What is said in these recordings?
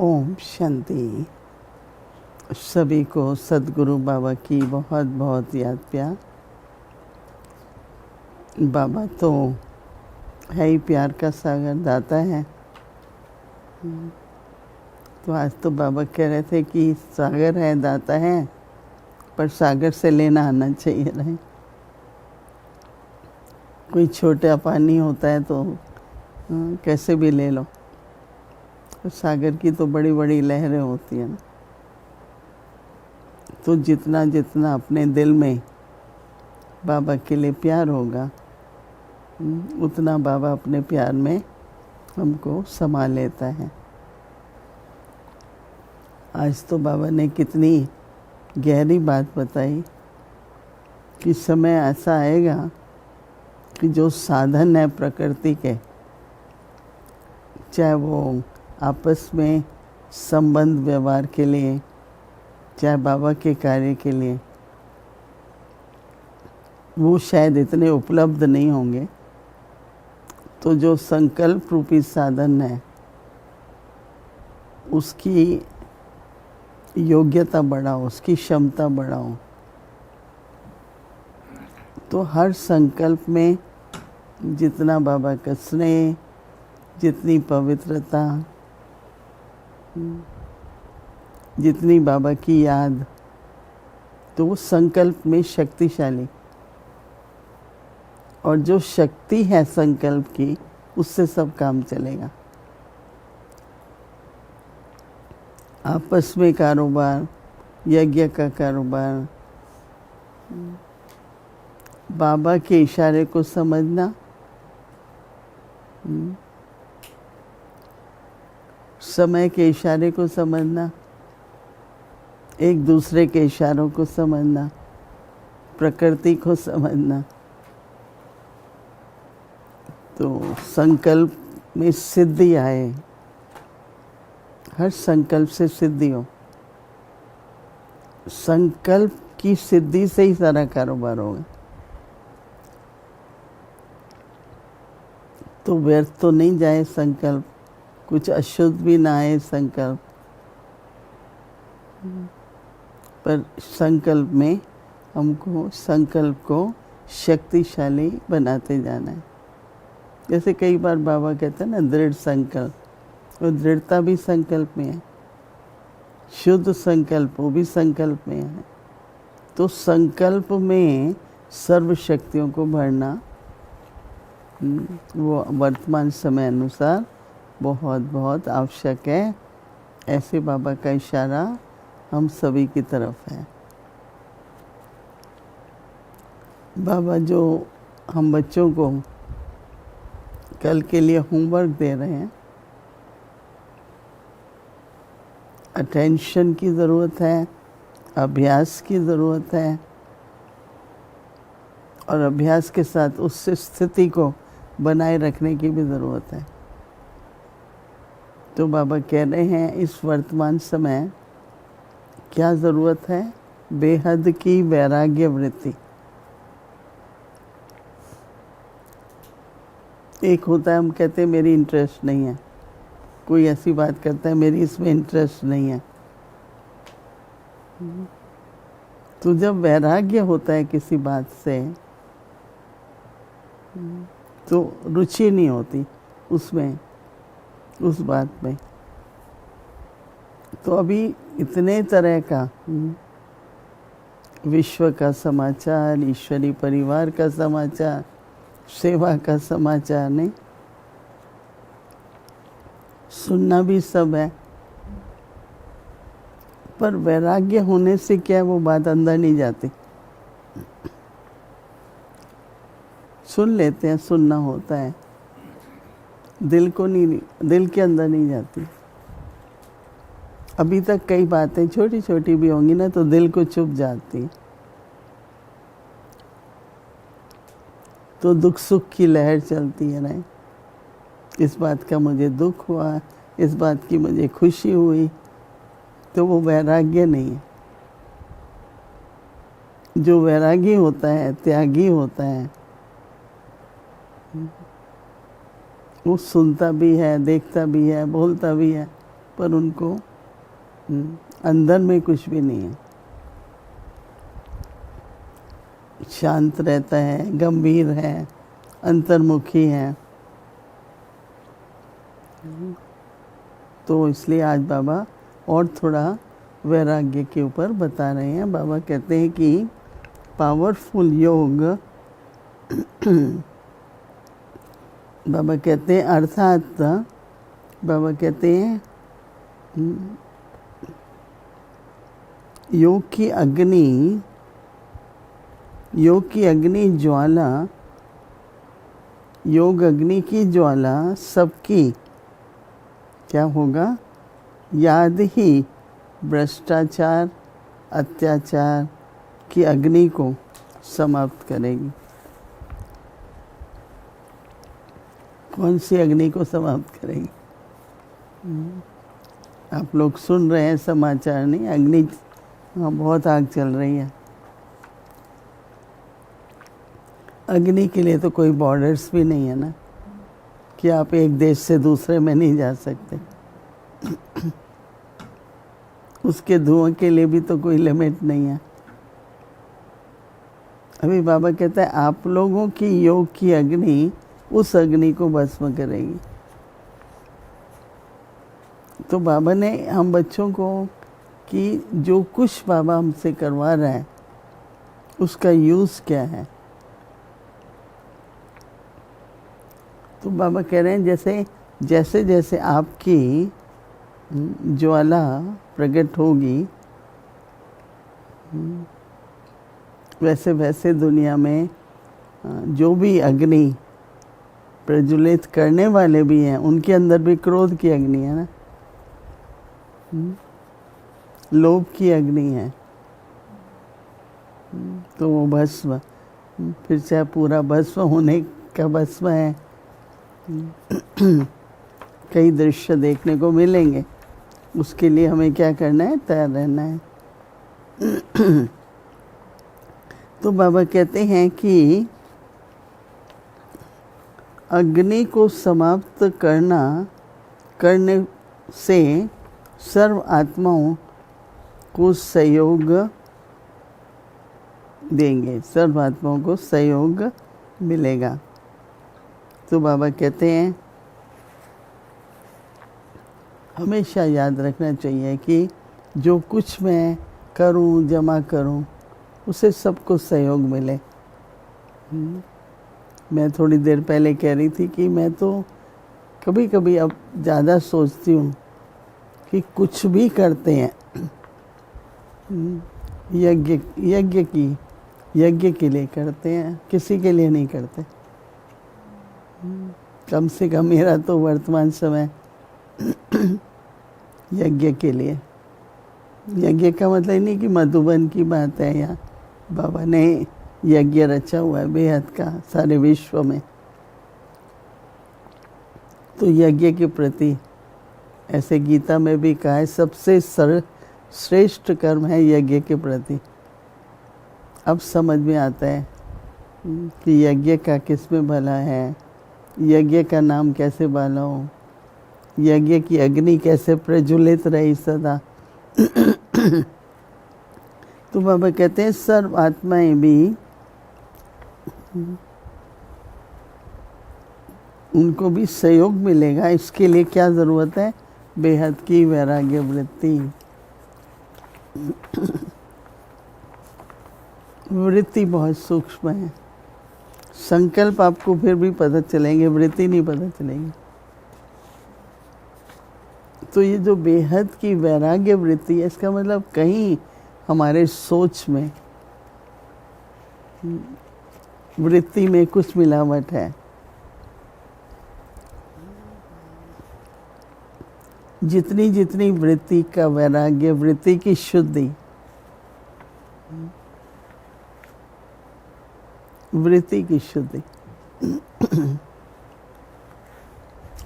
ओम शांति। सभी को सद्गुरु बाबा की बहुत बहुत याद प्यार। बाबा तो है ही प्यार का सागर, दाता है। तो आज तो बाबा कह रहे थे कि सागर है, दाता है, पर सागर से लेना आना चाहिए रहे। कोई छोटा पानी होता है तो कैसे भी ले लो, तो सागर की तो बड़ी बड़ी लहरें होती हैं ना। तो जितना जितना अपने दिल में बाबा के लिए प्यार होगा, उतना बाबा अपने प्यार में हमको समा लेता है। आज तो बाबा ने कितनी गहरी बात बताई कि समय ऐसा आएगा कि जो साधन है प्रकृति के, चाहे वो आपस में संबंध व्यवहार के लिए, चाहे बाबा के कार्य के लिए, वो शायद इतने उपलब्ध नहीं होंगे। तो जो संकल्प रूपी साधन है, उसकी योग्यता बढ़ाओ, उसकी क्षमता बढ़ाओ। तो हर संकल्प में जितना बाबा का स्नेह, जितनी पवित्रता, जितनी बाबा की याद, तो वो संकल्प में शक्तिशाली। और जो शक्ति है संकल्प की, उससे सब काम चलेगा। आपस में कारोबार, यज्ञ का कारोबार, बाबा के इशारे को समझना, समय के इशारे को समझना, एक दूसरे के इशारों को समझना, प्रकृति को समझना, तो संकल्प में सिद्धि आए। हर संकल्प से सिद्धि हो। संकल्प की सिद्धि से ही सारा कारोबार होगा। तो व्यर्थ तो नहीं जाए संकल्प, कुछ अशुद्ध भी ना आए संकल्प, पर संकल्प में हमको संकल्प को शक्तिशाली बनाते जाना है। जैसे कई बार बाबा कहते हैं ना, दृढ़ संकल्प, और दृढ़ता भी संकल्प में है। शुद्ध संकल्प, वो भी संकल्प में है। तो संकल्प में सर्व शक्तियों को भरना, वो वर्तमान समय अनुसार बहुत बहुत आवश्यक है। ऐसे बाबा का इशारा हम सभी की तरफ है। बाबा जो हम बच्चों को कल के लिए होमवर्क दे रहे हैं, अटेंशन की ज़रूरत है, अभ्यास की ज़रूरत है, और अभ्यास के साथ उस स्थिति को बनाए रखने की भी ज़रूरत है। तो बाबा कह रहे हैं इस वर्तमान समय क्या ज़रूरत है? बेहद की वैराग्य वृत्ति। एक होता है, हम कहते हैं मेरी इंटरेस्ट नहीं है, कोई ऐसी बात करता है मेरी इसमें इंटरेस्ट नहीं है। तो जब वैराग्य होता है किसी बात से, तो रुचि नहीं होती उसमें, उस बात में। तो अभी इतने तरह का विश्व का समाचार, ईश्वरी परिवार का समाचार, सेवा का समाचार नहीं, सुनना भी सब है, पर वैराग्य होने से क्या वो बात अंदर नहीं जाती। सुन लेते हैं, सुनना होता है, दिल को नहीं, दिल के अंदर नहीं जाती। अभी तक कई बातें छोटी छोटी भी होंगी ना, तो दिल को चुभ जाती। तो दुख सुख की लहर चलती है ना, इस बात का मुझे दुख हुआ, इस बात की मुझे खुशी हुई, तो वो वैराग्य नहीं है। जो वैरागी होता है, त्यागी होता है, वो सुनता भी है, देखता भी है, बोलता भी है, पर उनको अंदर में कुछ भी नहीं है। शांत रहता है, गंभीर है, अंतर्मुखी है। तो इसलिए आज बाबा और थोड़ा वैराग्य के ऊपर बता रहे हैं। बाबा कहते हैं कि पावरफुल योग बाबा कहते हैं अर्थात बाबा कहते हैं योग की अग्नि ज्वाला, योग अग्नि की ज्वाला सबकी क्या होगा, याद ही भ्रष्टाचार अत्याचार की अग्नि को समाप्त करेगी। कौन सी अग्नि को समाप्त करेगी? आप लोग सुन रहे हैं समाचार, नहीं अग्नि, हाँ बहुत आग चल रही है। अग्नि के लिए तो कोई बॉर्डर्स भी नहीं है ना, कि आप एक देश से दूसरे में नहीं जा सकते। उसके धुआं के लिए भी तो कोई लिमिट नहीं है। अभी बाबा कहता है आप लोगों की योग की अग्नि उस अग्नि को भस्म करेगी। तो बाबा ने हम बच्चों को कि जो कुछ बाबा हमसे करवा रहा है उसका यूज़ क्या है। तो बाबा कह रहे हैं जैसे जैसे आपकी ज्वाला प्रकट होगी वैसे वैसे दुनिया में जो भी अग्नि प्रज्वलित करने वाले भी हैं उनके अंदर भी क्रोध की अग्नि है ना, लोभ की अग्नि है। तो वो भस्म फिर चाहे पूरा भस्म होने का भस्म है। कई दृश्य देखने को मिलेंगे, उसके लिए हमें क्या करना है, तैयार रहना है। तो बाबा कहते हैं कि अग्नि को समाप्त करने से सर्व आत्माओं को सहयोग देंगे, सर्व आत्माओं को सहयोग मिलेगा। तो बाबा कहते हैं हमेशा याद रखना चाहिए कि जो कुछ मैं करूं, जमा करूं, उसे सबको सहयोग मिले। मैं थोड़ी देर पहले कह रही थी कि मैं तो कभी कभी अब ज़्यादा सोचती हूँ कि कुछ भी करते हैं यज्ञ के लिए करते हैं, किसी के लिए नहीं करते। कम से कम मेरा तो वर्तमान समय यज्ञ के लिए। यज्ञ का मतलब नहीं कि मधुबन की बात है, या बाबा ने यज्ञ रचा हुआ है बेहद का सारे विश्व में। तो यज्ञ के प्रति ऐसे गीता में भी कहा है सबसे श्रेष्ठ कर्म है यज्ञ के प्रति। अब समझ में आता है कि यज्ञ का किस में भला है, यज्ञ का नाम कैसे बाला हो, यज्ञ की अग्नि कैसे प्रज्वलित रही सदा। तो बाबा कहते हैं सर्व आत्माएं भी उनको भी सहयोग मिलेगा। इसके लिए क्या ज़रूरत है, बेहद की वैराग्य वृत्ति। वृत्ति बहुत सूक्ष्म है, संकल्प आपको फिर भी पता चलेंगे, वृत्ति नहीं पता चलेगी। तो ये जो बेहद की वैराग्य वृत्ति है, इसका मतलब कहीं हमारे सोच में वृत्ति में कुछ मिलावट है। जितनी जितनी वृत्ति का वैराग्य, वृत्ति की शुद्धि, वृत्ति की शुद्धि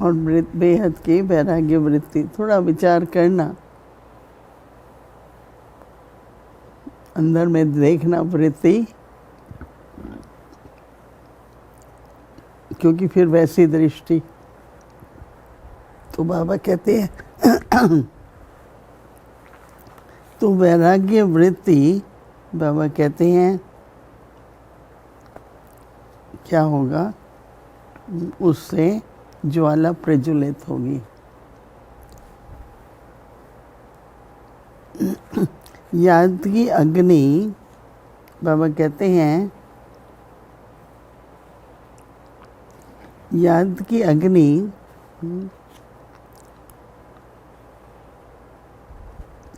और बेहद की वैराग्य वृत्ति, थोड़ा विचार करना, अंदर में देखना वृत्ति, क्योंकि फिर वैसी दृष्टि तो बाबा कहते हैं तो वैराग्य वृत्ति, बाबा कहते हैं क्या होगा, उससे ज्वाला प्रज्वलित होगी। याद की अग्नि, बाबा कहते हैं याद की अग्नि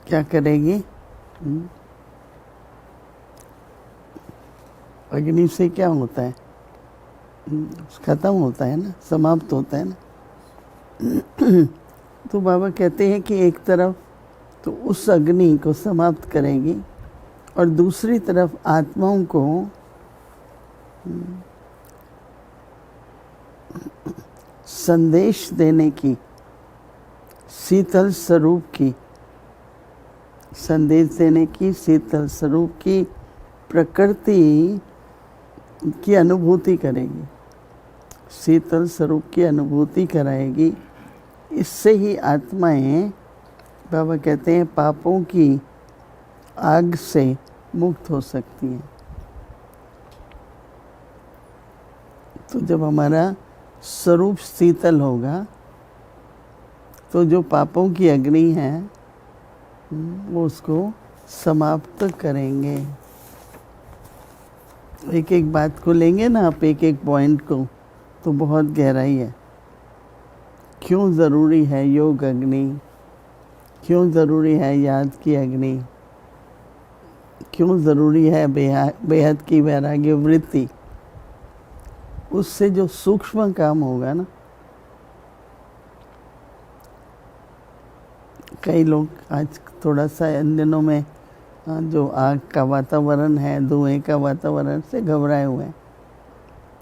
क्या करेगी, अग्नि से क्या होता है, खत्म होता है ना, समाप्त होता है ना। तो बाबा कहते हैं कि एक तरफ तो उस अग्नि को समाप्त करेगी और दूसरी तरफ आत्माओं को संदेश देने की, शीतल स्वरूप की, संदेश देने की, शीतल स्वरूप की प्रकृति की अनुभूति करेगी, शीतल स्वरूप की अनुभूति कराएगी। इससे ही आत्माएं, बाबा कहते हैं, पापों की आग से मुक्त हो सकती हैं। तो जब हमारा स्वरूप शीतल होगा तो जो पापों की अग्नि है वो उसको समाप्त करेंगे। एक एक बात को लेंगे ना आप, एक एक पॉइंट को, तो बहुत गहराई है। क्यों ज़रूरी है योग अग्नि, क्यों ज़रूरी है याद की अग्नि, क्यों ज़रूरी है बेहद की वैराग्य वृत्ति। उससे जो सूक्ष्म काम होगा ना, कई लोग आज थोड़ा सा इन दिनों में जो आग का वातावरण है, धुएं का वातावरण से घबराए हुए हैं।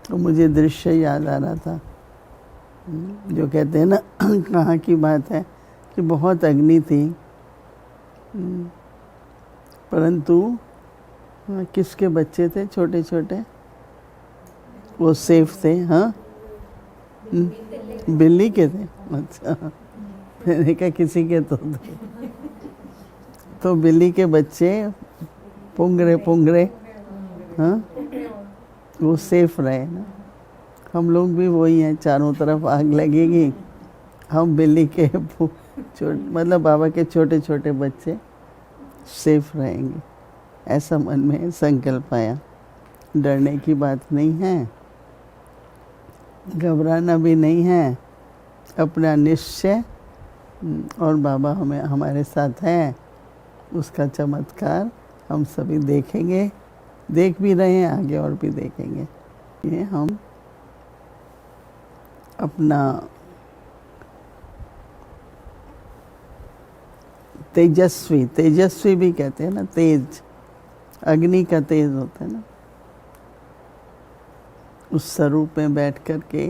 तो मुझे दृश्य याद आ रहा था, जो कहते हैं ना कहाँ की बात है कि बहुत अग्नि थी, परंतु किसके बच्चे थे छोटे छोटे, वो सेफ थे। हाँ, बिल्ली के थे। अच्छा, मैंने कहा किसी के तो बिल्ली के बच्चे पुंगरे पुंगरे, हाँ, वो सेफ रहे ना। हम लोग भी वही हैं, चारों तरफ आग लगेगी, हम बिल्ली के मतलब बाबा के छोटे छोटे बच्चे सेफ रहेंगे। ऐसा मन में संकल्प आया। डरने की बात नहीं है, घबराना भी नहीं है, अपना निश्चय और बाबा हमें हमारे साथ हैं, उसका चमत्कार हम सभी देखेंगे, देख भी रहे हैं, आगे और भी देखेंगे। ये हम अपना तेजस्वी, तेजस्वी भी कहते हैं ना, तेज, अग्नि का तेज होता है ना, उस स्वरूप में बैठ कर के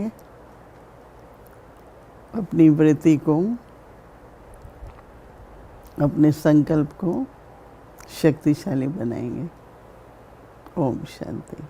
अपनी वृत्ति को, अपने संकल्प को शक्तिशाली बनाएंगे। ओम शांति।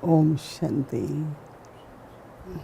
ओम शांति।